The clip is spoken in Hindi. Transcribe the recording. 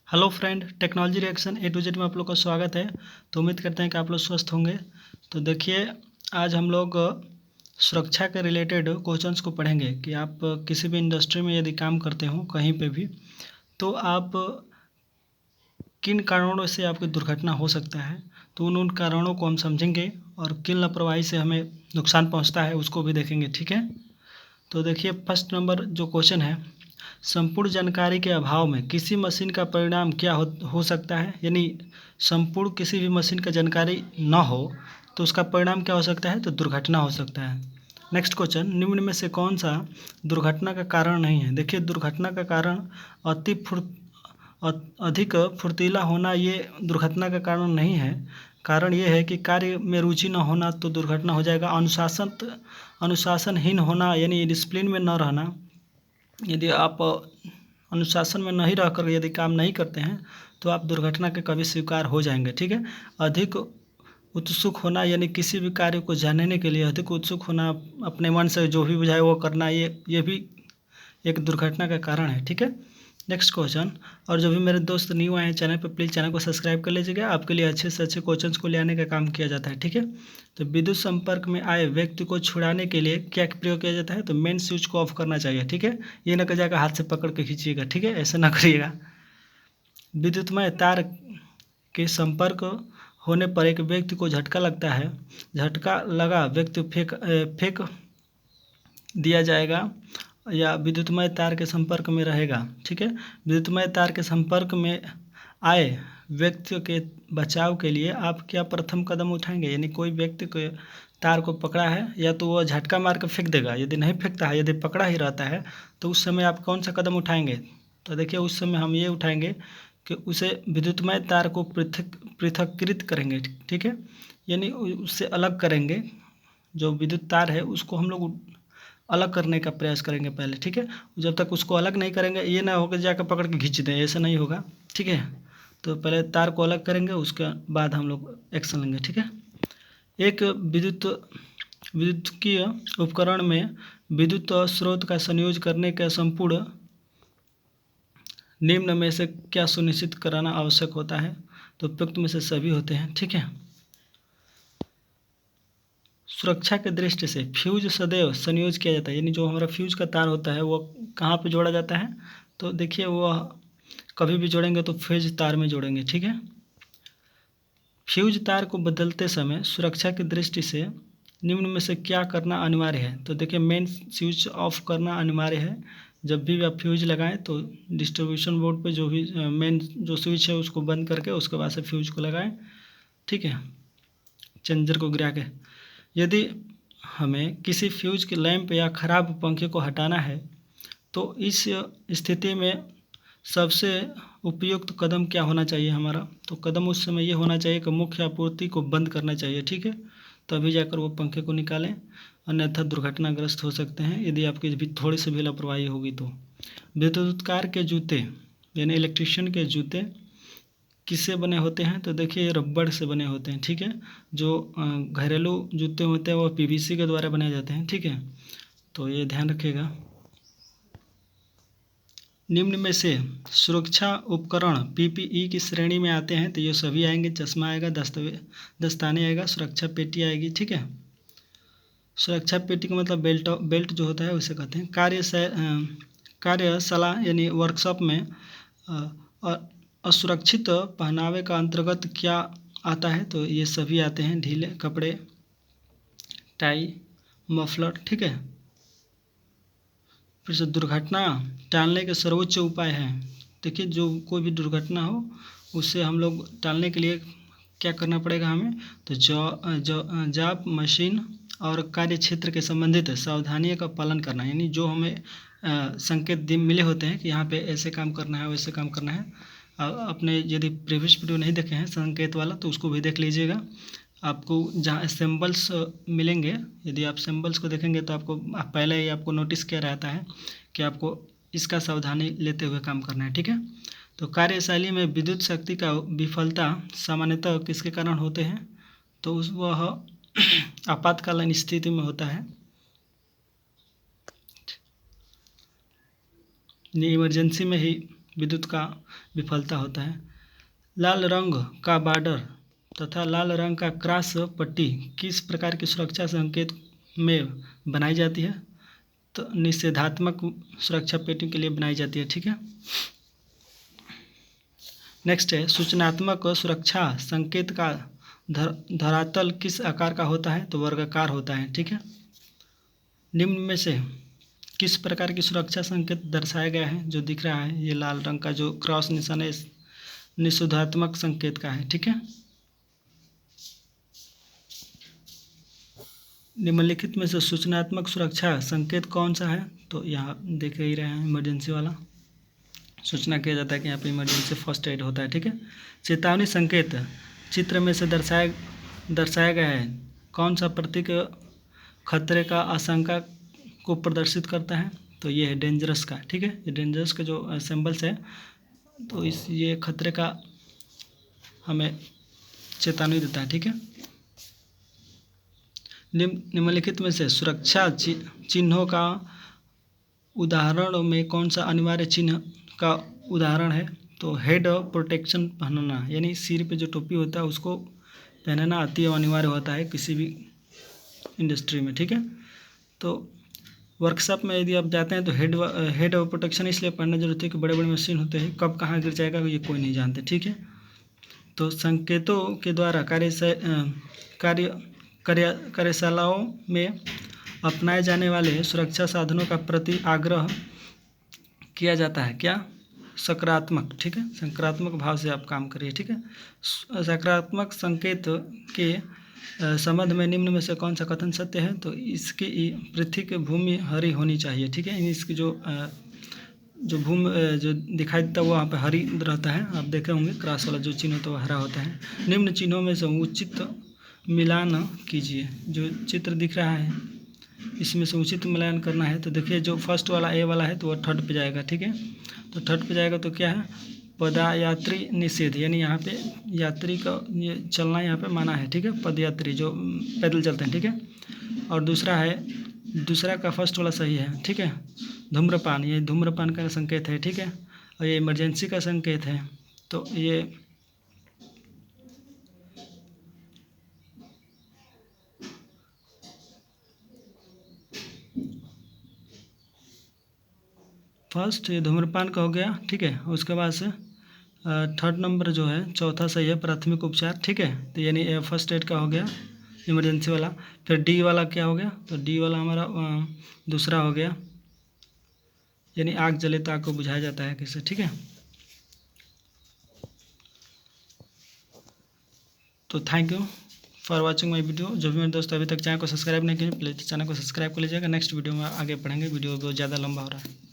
Hello friend, technology reaction A to Z में आप लोग का स्वागत है। तो उम्मीद करते हैं कि आप लोग स्वस्थ होंगे। तो देखिए, आज हम लोग सुरक्षा के रिलेटेड क्वेश्चंस को पढ़ेंगे कि आप किसी भी इंडस्ट्री में यदि काम करते हो कहीं पे भी, तो आप किन कारणों से आपकी दुर्घटना हो सकता है। तो उन कारणों को हम समझेंगे और किन लापरवाही से हमें नुकसान पहुंचता है उसको भी देखेंगे। ठीक है। तो देखिए, फर्स्ट नंबर जो क्वेश्चन है, संपूर्ण जानकारी के अभाव में किसी मशीन का परिणाम क्या हो सकता है। यानी संपूर्ण किसी भी मशीन का जानकारी ना हो तो उसका परिणाम क्या हो सकता है, तो दुर्घटना हो सकता है। नेक्स्ट क्वेश्चन, निम्न में से कौन सा दुर्घटना का कारण नहीं है। देखिए, दुर्घटना का कारण अधिक फुर्तीला होना ये दुर्घटना का कारण नहीं है। कारण ये है कि कार्य में रुचि न होना तो दुर्घटना हो जाएगा। अनुशासनहीन होना यानी डिसिप्लिन में न रहना। यदि आप अनुशासन में नहीं रहकर यदि काम नहीं करते हैं तो आप दुर्घटना के कभी शिकार हो जाएंगे। ठीक है। अधिक उत्सुक होना यानी किसी भी कार्य को जानने के लिए अधिक उत्सुक होना, अपने मन से जो भी बुझाए वो करना, ये भी एक दुर्घटना का कारण है। ठीक है। नेक्स्ट क्वेश्चन, और जो भी मेरे दोस्त न्यू आए हैं चैनल पर, प्लीज़ चैनल को सब्सक्राइब कर लीजिएगा। आपके लिए अच्छे से अच्छे क्वेश्चंस को ले आने का काम किया जाता है। ठीक है। तो विद्युत संपर्क में आए व्यक्ति को छुड़ाने के लिए क्या प्रयोग किया जाता है, तो मेन स्विच को ऑफ करना चाहिए। ठीक है। ये ना कर जाकर हाथ से पकड़ के खींचिएगा। ठीक है, ऐसा ना करिएगा। विद्युतमय तार के संपर्क होने पर एक व्यक्ति को झटका लगता है। झटका लगा व्यक्ति फेंक दिया जाएगा या विद्युतमय तार के संपर्क में रहेगा। ठीक है। विद्युतमय तार के संपर्क में आए व्यक्ति के बचाव के लिए आप क्या प्रथम कदम उठाएंगे। यानी कोई व्यक्ति को तार को पकड़ा है या तो वो झटका मार कर फेंक देगा, यदि नहीं फेंकता है, यदि पकड़ा ही रहता है तो उस समय आप कौन सा कदम उठाएंगे। तो देखिए, उस समय हम ये उठाएंगे कि उसे विद्युतमय तार को पृथक्कृत करेंगे। ठीक है। यानी उससे अलग करेंगे। जो विद्युत तार है उसको हम लोग अलग करने का प्रयास करेंगे पहले। ठीक है। जब तक उसको अलग नहीं करेंगे, ये ना होकर जाकर पकड़ के खींच दें, ऐसा नहीं होगा। ठीक है। तो पहले तार को अलग करेंगे, उसके बाद हम लोग एक्शन लेंगे। ठीक है। एक विद्युतीय उपकरण में विद्युत स्रोत का संयोजन करने का संपूर्ण निम्न में से क्या सुनिश्चित कराना आवश्यक होता है, तो उपयुक्त में से सभी होते हैं। ठीक है। सुरक्षा के दृष्टि से फ्यूज सदैव संयोजित किया जाता है। यानी जो हमारा फ्यूज का तार होता है वो कहाँ पे जोड़ा जाता है, तो देखिए वो कभी भी जोड़ेंगे तो फ्यूज तार में जोड़ेंगे। ठीक है। फ्यूज तार को बदलते समय सुरक्षा की दृष्टि से निम्न में से क्या करना अनिवार्य है, तो देखिए मेन स्विच ऑफ करना अनिवार्य है। जब भी आप फ्यूज लगाएं तो डिस्ट्रीब्यूशन बोर्ड पे जो भी मेन जो स्विच है उसको बंद करके उसके बाद से फ्यूज को लगाएं। ठीक है, चेंजर को गिरा के। यदि हमें किसी फ्यूज के लैंप या ख़राब पंखे को हटाना है तो इस स्थिति में सबसे उपयुक्त कदम क्या होना चाहिए हमारा, तो कदम उस समय ये होना चाहिए कि मुख्य आपूर्ति को बंद करना चाहिए। ठीक है, तभी जाकर वो पंखे को निकालें, अन्यथा दुर्घटनाग्रस्त हो सकते हैं यदि आपकी भी थोड़ी सी भी लापरवाही होगी तो। विद्युतकार के जूते यानी इलेक्ट्रिशियन के जूते किससे बने होते हैं, तो देखिए रबड़ से बने होते हैं। ठीक है। जो घरेलू जूते होते हैं वो पीवीसी के द्वारा बनाए जाते हैं। ठीक है, तो ये ध्यान रखिएगा। निम्न में से सुरक्षा उपकरण पीपीई की श्रेणी में आते हैं, तो ये सभी आएंगे। चश्मा आएगा, दस्ताने आएगा, सुरक्षा पेटी आएगी। ठीक है। सुरक्षा पेटी का मतलब बेल्ट जो होता है उसे कहते हैं। कार्यशाला यानी वर्कशॉप में असुरक्षित पहनावे का अंतर्गत क्या आता है, तो ये सभी आते हैं। ढीले कपड़े, टाई, मफलर। ठीक है। फिर से दुर्घटना टालने के सर्वोच्च उपाय हैं। देखिए, जो कोई भी दुर्घटना हो उससे हम लोग टालने के लिए क्या करना पड़ेगा हमें, तो जॉब मशीन और कार्य क्षेत्र के संबंधित सावधानियों का पालन करना। यानी जो हमें संकेत मिले होते हैं कि यहाँ पे ऐसे काम करना है, वैसे काम करना है। अपने यदि प्रीवियस वीडियो नहीं देखे हैं संकेत वाला तो उसको भी देख लीजिएगा। आपको जहाँ सिंबल्स मिलेंगे, यदि आप सिंबल्स को देखेंगे तो आपको पहले ही आपको नोटिस किया रहता है कि आपको इसका सावधानी लेते हुए काम करना है। ठीक है। तो कार्यशैली में विद्युत शक्ति का विफलता सामान्यतः किसके कारण होते हैं, तो वह आपातकालीन स्थिति में होता है। इमरजेंसी में ही विद्युत का विफलता होता है। लाल रंग का बॉर्डर तथा लाल रंग का क्रॉस पट्टी किस प्रकार की सुरक्षा संकेत में बनाई जाती है? तो निषेधात्मक सुरक्षा पेटी के लिए बनाई जाती है। ठीक है। नेक्स्ट है सूचनात्मक सुरक्षा संकेत का धरातल किस आकार का होता है? तो वर्गाकार होता है। ठीक है। निम्न में से किस प्रकार की सुरक्षा संकेत दर्शाया गया है? जो दिख रहा है ये लाल रंग का जो क्रॉस निशान है निषेधात्मक संकेत का है। ठीक है। निम्नलिखित में से सूचनात्मक सुरक्षा संकेत कौन सा है? तो यहाँ देख ही रहे हैं इमरजेंसी वाला सूचना किया जाता है कि यहाँ पे इमरजेंसी फर्स्ट एड होता है। ठीक है। चेतावनी संकेत चित्र में से दर्शाया गया है कौन सा प्रतीक खतरे का आशंका को प्रदर्शित करता है? तो ये है डेंजरस का। ठीक है। ये डेंजरस का जो सिंबल्स है तो ये खतरे का हमें चेतावनी देता है। ठीक है। निम्नलिखित में से सुरक्षा चिन्हों का उदाहरण में कौन सा अनिवार्य चिन्ह का उदाहरण है? तो हेड प्रोटेक्शन पहनना, यानी सिर पे जो टोपी होता है उसको पहनना अति अनिवार्य होता है किसी भी इंडस्ट्री में। ठीक है। तो वर्कशॉप में यदि आप जाते हैं तो हेड प्रोटेक्शन इसलिए पहनना जरूरत है कि बड़े बड़े मशीन होते हैं, कब कहाँ गिर जाएगा ये कोई नहीं जानते। ठीक है। तो संकेतों के द्वारा कार्यशालाओं में अपनाए जाने वाले सुरक्षा साधनों का प्रति आग्रह किया जाता है क्या? सकारात्मक। ठीक है। सकारात्मक भाव से आप काम करिए। ठीक है। सकारात्मक संकेत के संबंध में निम्न में से कौन सा कथन सत्य है? तो इसकी पृथ्वी की भूमि हरी होनी चाहिए। ठीक है। इसकी जो भूमि जो दिखाई देता है वो वहाँ पे हरी रहता है। आप देखे होंगे क्रॉस वाला जो चिन्ह होता है वो हरा होता है। निम्न चिन्हों में से उचित मिलान कीजिए। जो चित्र दिख रहा है इसमें से उचित मिलान करना है। तो देखिए जो फर्स्ट वाला ए वाला है तो वो थर्ड पे जाएगा। ठीक है। तो थर्ड पे जाएगा तो क्या है? पदयात्री निषेध, यानी यहाँ पे यात्री का ये चलना यहाँ पे माना है। ठीक है। पदयात्री जो पैदल चलते हैं। ठीक है। और दूसरा का फर्स्ट वाला सही है। ठीक है। धूम्रपान, ये धूम्रपान का संकेत है। ठीक है। और ये इमरजेंसी का संकेत है। तो ये फर्स्ट ये धूम्रपान का हो गया। ठीक है। उसके बाद से थर्ड नंबर जो है चौथा सही है प्राथमिक उपचार। ठीक है। तो यानी फर्स्ट एड का हो गया इमरजेंसी वाला। फिर डी वाला क्या हो गया? तो डी वाला हमारा दूसरा हो गया, यानी आग जले तो आग को बुझाया जाता है कैसे। ठीक है। तो thank you for watching my video. जो भी मेरे दोस्त अभी तक चैनल को सब्सक्राइब नहीं किए प्लीज़ चैनल को सब्सक्राइब कर लीजिएगा। नेक्स्ट वीडियो में आगे बढ़ेंगे। वीडियो बहुत ज़्यादा लंबा हो रहा है।